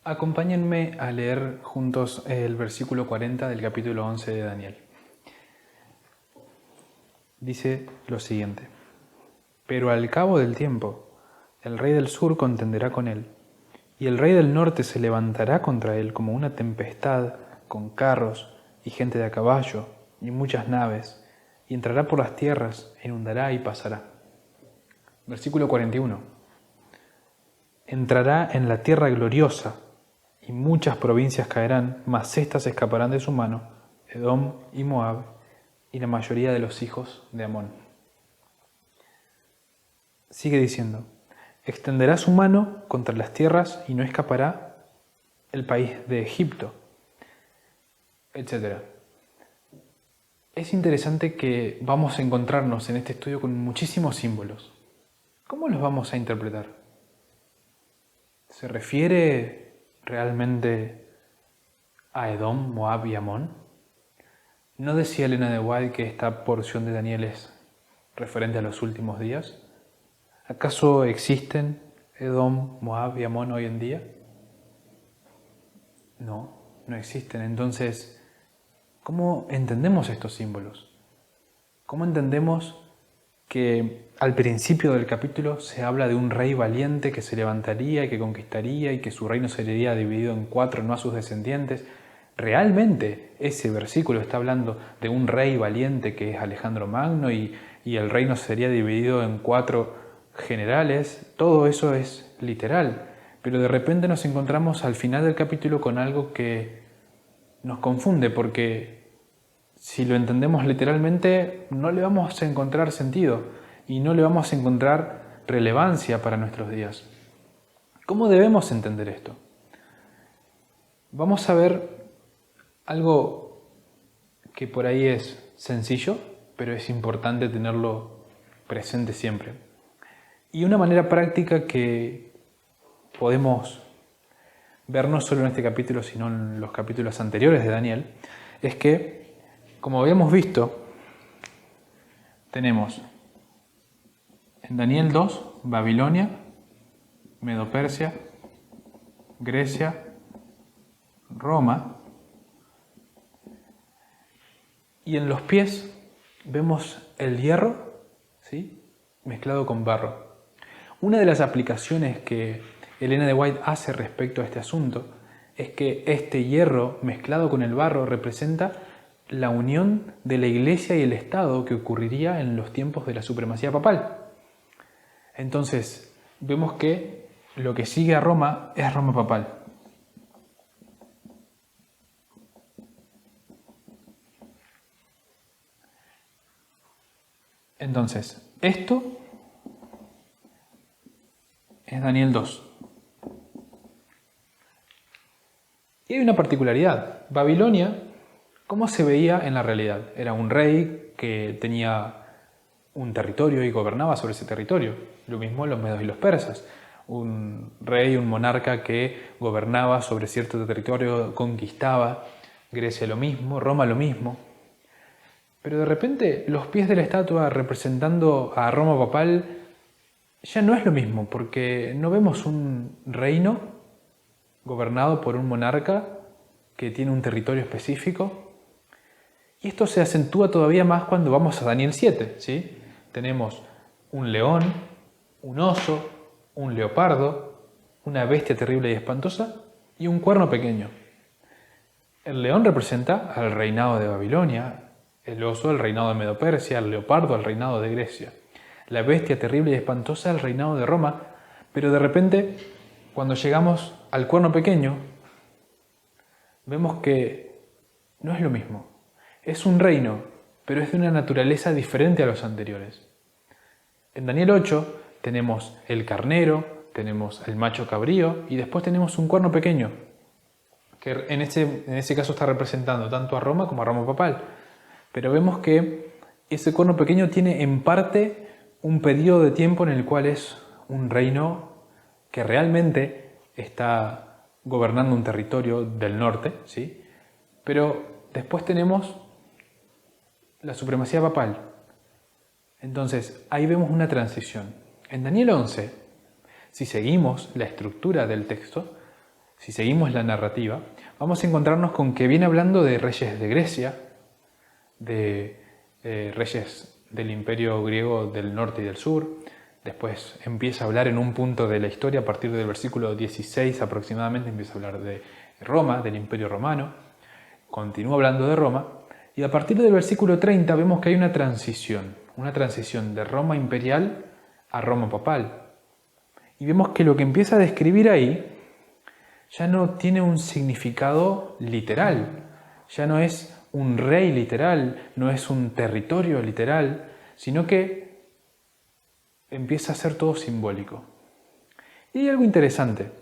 Acompáñenme a leer juntos el versículo 40 del capítulo 11 de Daniel. Dice lo siguiente: Pero al cabo del tiempo, el rey del sur contenderá con él, y el rey del norte se levantará contra él como una tempestad, con carros y gente de a caballo y muchas naves, y entrará por las tierras, e inundará y pasará. Versículo 41. Entrará en la tierra gloriosa, y muchas provincias caerán, mas éstas escaparán de su mano, Edom y Moab, y la mayoría de los hijos de Amón. Sigue diciendo: extenderá su mano contra las tierras y no escapará el país de Egipto, etc. Es interesante que vamos a encontrarnos en este estudio con muchísimos símbolos. ¿Cómo los vamos a interpretar? ¿Se refiere realmente a Edom, Moab y Amón? ¿No decía Elena de White que esta porción de Daniel es referente a los últimos días? ¿Acaso existen Edom, Moab y Amón hoy en día? No, no existen. Entonces, ¿cómo entendemos estos símbolos? ¿Cómo entendemos que al principio del capítulo se habla de un rey valiente que se levantaría y que conquistaría y que su reino sería dividido en 4, no a sus descendientes? ¿Realmente ese versículo está hablando de un rey valiente que es Alejandro Magno y el reino sería dividido en 4 generales? Todo eso es literal, pero de repente nos encontramos al final del capítulo con algo que nos confunde, porque si lo entendemos literalmente no le vamos a encontrar sentido y no le vamos a encontrar relevancia para nuestros días. ¿Cómo debemos entender esto? Vamos a ver algo que por ahí es sencillo, pero es importante tenerlo presente siempre. Y una manera práctica que podemos ver no solo en este capítulo, sino en los capítulos anteriores de Daniel, es que, como habíamos visto, tenemos en Daniel 2, Babilonia, Medo-Persia, Grecia, Roma, y en los pies vemos el hierro, ¿sí?, mezclado con barro. Una de las aplicaciones que Elena de White hace respecto a este asunto es que este hierro mezclado con el barro representa la unión de la Iglesia y el Estado que ocurriría en los tiempos de la supremacía papal. Entonces, vemos que lo que sigue a Roma es Roma papal. Entonces, esto es Daniel 2. Y hay una particularidad. Babilonia, ¿cómo se veía en la realidad? Era un rey que tenía un territorio y gobernaba sobre ese territorio. Lo mismo los medos y los persas. Un rey, un monarca que gobernaba sobre cierto territorio, conquistaba. Grecia lo mismo, Roma lo mismo. Pero de repente los pies de la estatua representando a Roma papal ya no es lo mismo, porque no vemos un reino gobernado por un monarca que tiene un territorio específico. Y esto se acentúa todavía más cuando vamos a Daniel 7, ¿sí? Tenemos un león, un oso, un leopardo, una bestia terrible y espantosa y un cuerno pequeño. El león representa al reinado de Babilonia, el oso el reinado de Medo-Persia, el leopardo el reinado de Grecia, la bestia terrible y espantosa el reinado de Roma, pero de repente, cuando llegamos al cuerno pequeño, vemos que no es lo mismo. Es un reino, pero es de una naturaleza diferente a los anteriores. En Daniel 8 tenemos el carnero, tenemos el macho cabrío y después tenemos un cuerno pequeño, que en ese caso está representando tanto a Roma como a Roma papal. Pero vemos que ese cuerno pequeño tiene en parte un periodo de tiempo en el cual es un reino que realmente está gobernando un territorio del norte, ¿sí? Pero después tenemos la supremacía papal. Entonces, ahí vemos una transición. En Daniel 11, si seguimos la estructura del texto, si seguimos la narrativa, vamos a encontrarnos con que viene hablando de reyes de Grecia, de reyes del imperio griego del norte y del sur. Después empieza a hablar en un punto de la historia, a partir del versículo 16 aproximadamente, empieza a hablar de Roma, del imperio romano. Continúa hablando de Roma. Y a partir del versículo 30 vemos que hay una transición de Roma imperial a Roma papal. Y vemos que lo que empieza a describir ahí ya no tiene un significado literal, ya no es un rey literal, no es un territorio literal, sino que empieza a ser todo simbólico. Y hay algo interesante.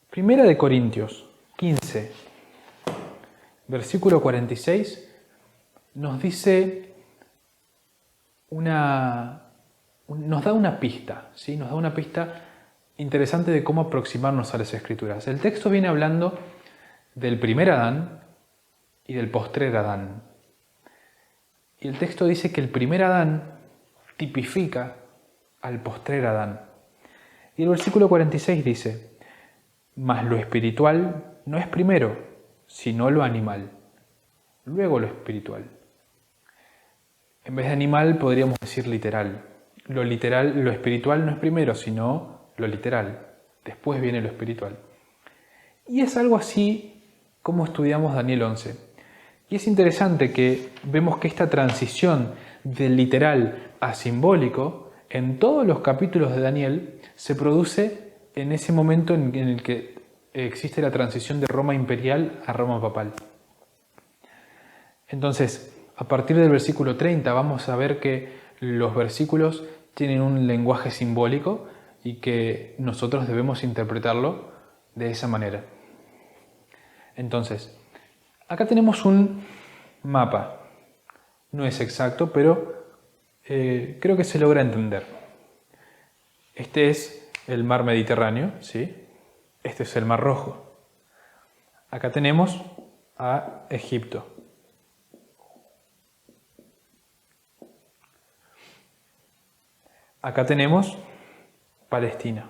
Primera de Corintios 15, versículo 46, nos dice nos da una pista, ¿sí? Nos da una pista interesante de cómo aproximarnos a las Escrituras. El texto viene hablando del primer Adán y del postrer Adán. Y el texto dice que el primer Adán tipifica al postrer Adán. Y el versículo 46 dice: mas lo espiritual no es primero, sino lo animal, luego lo espiritual. En vez de animal podríamos decir literal. Lo espiritual no es primero, sino lo literal. Después viene lo espiritual. Y es algo así como estudiamos Daniel 11. Y es interesante que vemos que esta transición del literal a simbólico en todos los capítulos de Daniel se produce en ese momento en el que existe la transición de Roma imperial a Roma papal. Entonces, a partir del versículo 30 vamos a ver que los versículos tienen un lenguaje simbólico y que nosotros debemos interpretarlo de esa manera. Entonces, acá tenemos un mapa. No es exacto, pero creo que se logra entender. Este es el mar Mediterráneo, ¿sí? Este es el mar Rojo. Acá tenemos a Egipto. Acá tenemos Palestina.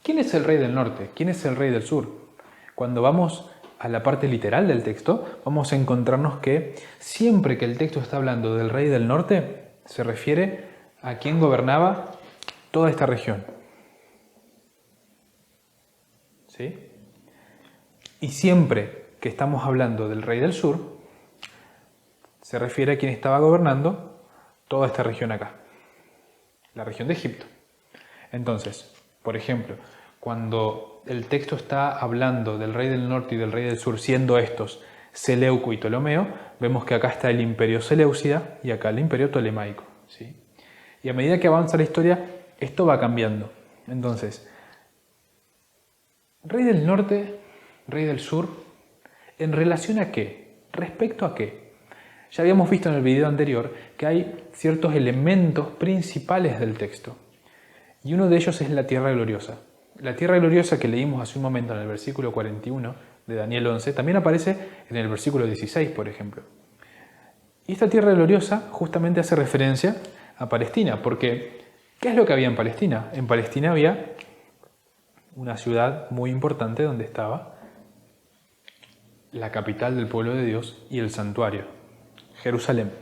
¿Quién es el rey del norte? ¿Quién es el rey del sur? Cuando vamos a la parte literal del texto, vamos a encontrarnos que siempre que el texto está hablando del rey del norte, se refiere a quien gobernaba toda esta región. ¿Sí? Y siempre que estamos hablando del rey del sur, se refiere a quien estaba gobernando toda esta región acá, la región de Egipto. Entonces, por ejemplo, cuando el texto está hablando del rey del norte y del rey del sur, siendo estos Seleuco y Ptolomeo, vemos que acá está el imperio seleucida y acá el imperio ptolemaico, ¿sí? Y a medida que avanza la historia, esto va cambiando. Entonces, rey del norte, rey del sur, ¿en relación a qué? ¿Respecto a qué? Ya habíamos visto en el video anterior que hay ciertos elementos principales del texto. Y uno de ellos es la tierra gloriosa. La tierra gloriosa que leímos hace un momento en el versículo 41 de Daniel 11, también aparece en el versículo 16, por ejemplo. Y esta tierra gloriosa justamente hace referencia a Palestina, porque ¿qué es lo que había en Palestina? En Palestina había una ciudad muy importante donde estaba la capital del pueblo de Dios y el santuario, Jerusalén.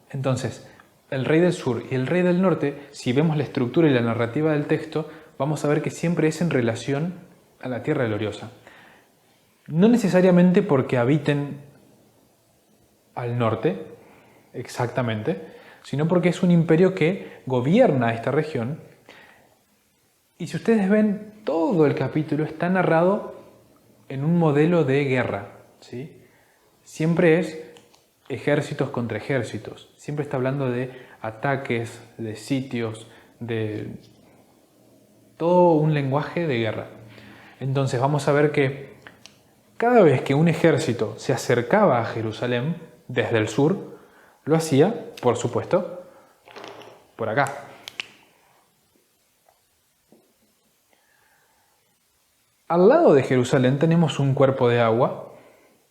Entonces, el rey del sur y el rey del norte, si vemos la estructura y la narrativa del texto, vamos a ver que siempre es en relación a la tierra gloriosa. No necesariamente porque habiten al norte, exactamente, sino porque es un imperio que gobierna esta región. Y si ustedes ven, todo el capítulo está narrado en un modelo de guerra, ¿sí? Siempre es ejércitos contra ejércitos. Siempre está hablando de ataques, de sitios, de todo un lenguaje de guerra. Entonces vamos a ver que cada vez que un ejército se acercaba a Jerusalén desde el sur, lo hacía, por supuesto, por acá. Al lado de Jerusalén tenemos un cuerpo de agua,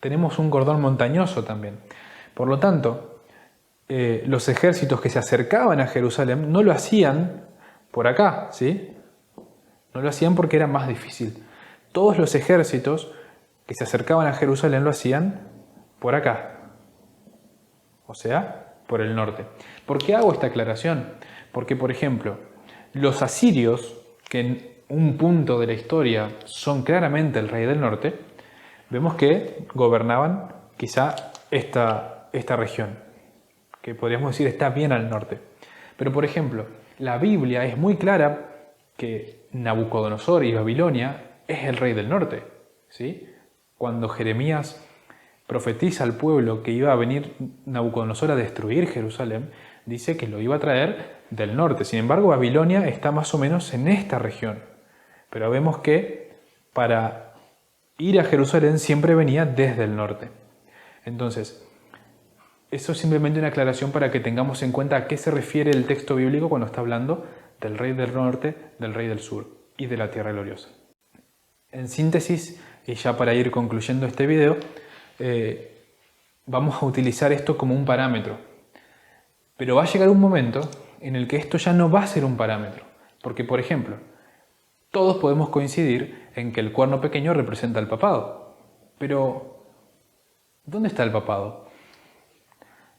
tenemos un cordón montañoso también. Por lo tanto, los ejércitos que se acercaban a Jerusalén no lo hacían por acá, ¿sí? No lo hacían porque era más difícil. Todos los ejércitos que se acercaban a Jerusalén lo hacían por acá, o sea, por el norte. ¿Por qué hago esta aclaración? Porque, por ejemplo, los asirios, que en un punto de la historia son claramente el rey del norte, vemos que gobernaban quizá esta región, que podríamos decir está bien al norte. Pero, por ejemplo, la Biblia es muy clara que Nabucodonosor y Babilonia es el rey del norte, ¿sí? Cuando Jeremías profetiza al pueblo que iba a venir Nabucodonosor a destruir Jerusalén, dice que lo iba a traer del norte. Sin embargo, Babilonia está más o menos en esta región. Pero vemos que para ir a Jerusalén siempre venía desde el norte. Entonces, eso es simplemente una aclaración para que tengamos en cuenta a qué se refiere el texto bíblico cuando está hablando del rey del norte, del rey del sur y de la tierra gloriosa. En síntesis, y ya para ir concluyendo este video, vamos a utilizar esto como un parámetro. Pero va a llegar un momento en el que esto ya no va a ser un parámetro. Porque, por ejemplo, todos podemos coincidir en que el cuerno pequeño representa el papado. Pero, ¿dónde está el papado?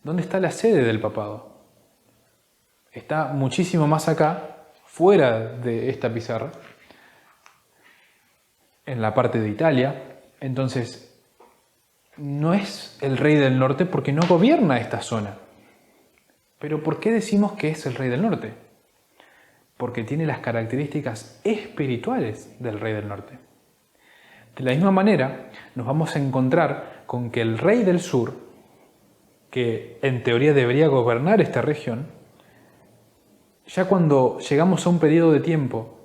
¿Dónde está la sede del papado? Está muchísimo más acá, fuera de esta pizarra, en la parte de Italia. Entonces, no es el rey del norte porque no gobierna esta zona. Pero ¿por qué decimos que es el rey del norte? Porque tiene las características espirituales del rey del norte. De la misma manera, nos vamos a encontrar con que el rey del sur, que en teoría debería gobernar esta región, ya cuando llegamos a un periodo de tiempo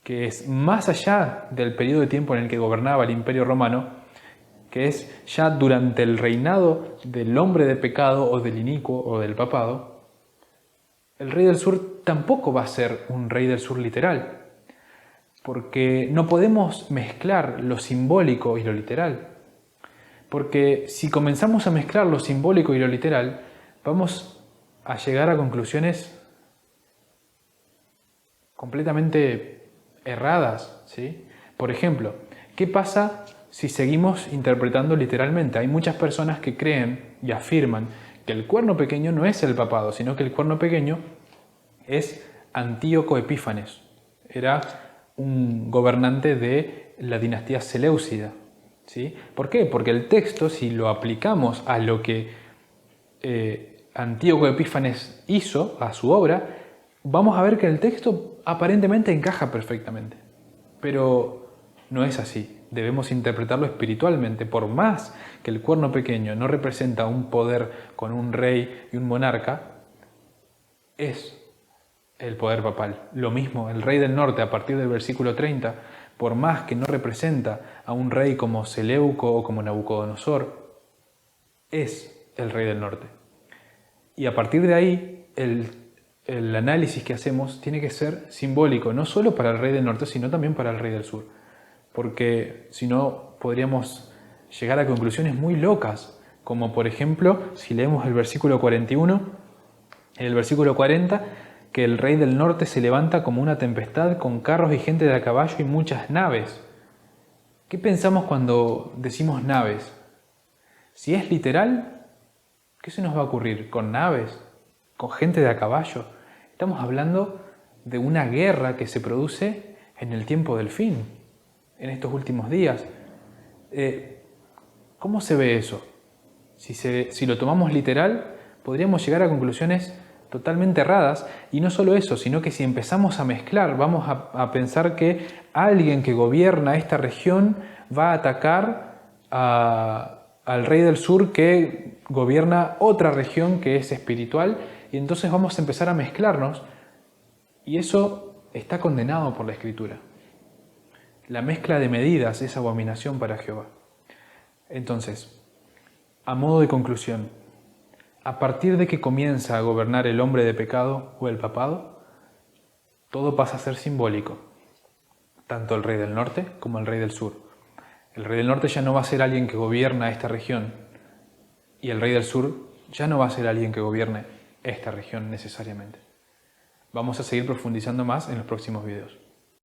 que es más allá del periodo de tiempo en el que gobernaba el Imperio Romano, que es ya durante el reinado del hombre de pecado o del inicuo o del papado, el rey del sur tampoco va a ser un rey del sur literal, porque no podemos mezclar lo simbólico y lo literal. Porque si comenzamos a mezclar lo simbólico y lo literal, vamos a llegar a conclusiones completamente erradas, ¿sí? Por ejemplo, ¿qué pasa si seguimos interpretando literalmente? Hay muchas personas que creen y afirman que el cuerno pequeño no es el papado, sino que el cuerno pequeño es Antíoco Epífanes. Era un gobernante de la dinastía seleucida, ¿sí? ¿Por qué? Porque el texto, si lo aplicamos a lo que Antíoco Epífanes hizo, a su obra, vamos a ver que el texto aparentemente encaja perfectamente. Pero no es así. Debemos interpretarlo espiritualmente. Por más que el cuerno pequeño no representa un poder con un rey y un monarca, es el poder papal. Lo mismo, el rey del norte, a partir del versículo 30, por más que no representa a un rey como Seleuco o como Nabucodonosor, es el rey del norte. Y a partir de ahí, el análisis que hacemos tiene que ser simbólico, no solo para el rey del norte, sino también para el rey del sur. Porque si no, podríamos llegar a conclusiones muy locas, como por ejemplo, si leemos el versículo 41, en el versículo 40, que el rey del norte se levanta como una tempestad con carros y gente de a caballo y muchas naves. ¿Qué pensamos cuando decimos naves? Si es literal, ¿qué se nos va a ocurrir? ¿Con naves? ¿Con gente de a caballo? Estamos hablando de una guerra que se produce en el tiempo del fin, en estos últimos días. ¿Cómo se ve eso? Si lo tomamos literal, podríamos llegar a conclusiones totalmente erradas, y no solo eso, sino que si empezamos a mezclar, vamos a pensar que alguien que gobierna esta región va a atacar al rey del sur que gobierna otra región que es espiritual, y entonces vamos a empezar a mezclarnos, y eso está condenado por la Escritura. La mezcla de medidas es abominación para Jehová. Entonces, a modo de conclusión, a partir de que comienza a gobernar el hombre de pecado o el papado, todo pasa a ser simbólico, tanto el rey del norte como el rey del sur. El rey del norte ya no va a ser alguien que gobierna esta región, y el rey del sur ya no va a ser alguien que gobierne esta región necesariamente. Vamos a seguir profundizando más en los próximos videos.